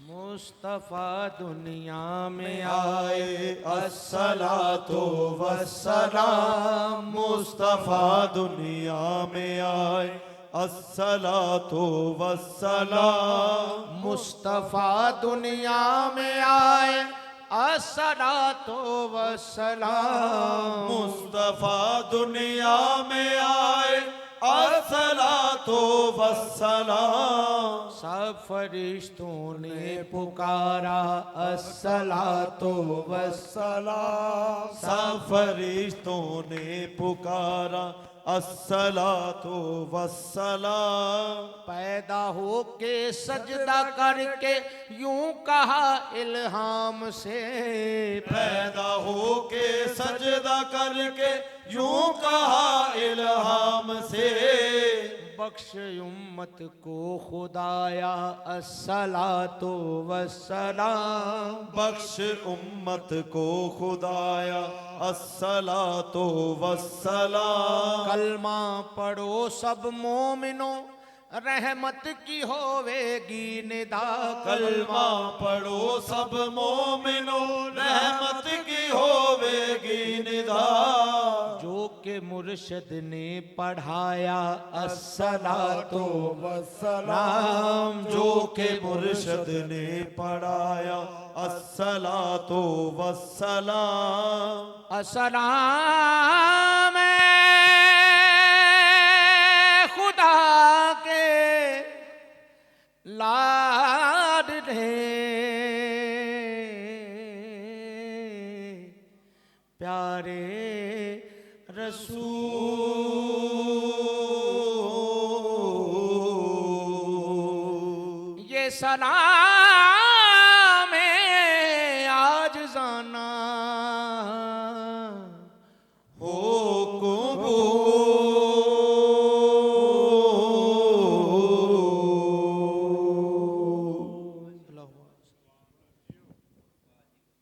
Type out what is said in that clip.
मुस्तफा दुनिया में आए अस्सलातो वस्सलाम। मुस्तफा दुनिया में आए अस्सलातो वस्सलाम। मुस्तफा दुनिया में आए अस्सलातो वस्सलाम। मुस्तफा दुनिया में आए अस्सलातो वस्सलाम। सब फरिश्तों ने पुकारा अस्सलातो वस्सलाम। सब फरिश्तों ने पुकारा अस्सलातो वस्सलाम। पैदा होके सजदा करके यूं कहा इल्हाम से। पैदा होके सजदा करके यूं कहा इल्हाम से। बख्श उम्मत को खुदाया अस्सलातो वस्सलाम। बख्श उम्मत को खुदाया अस्सलातो वस्सलाम। कलमा पढ़ो सब मोमिनो रहमत की होवेगी निदा। कलमा पढ़ो सब मोमिनो रहमत की होवेगी निदा। जो के मुर्शद ने पढ़ाया अस्सलातो वस्सलाम। जो के मुर्शद ने पढ़ाया अस्सलातो वस्सलाम। अस्सलाम खुदा के लाडले प्यारे रसूल। ये सलाम आज जाना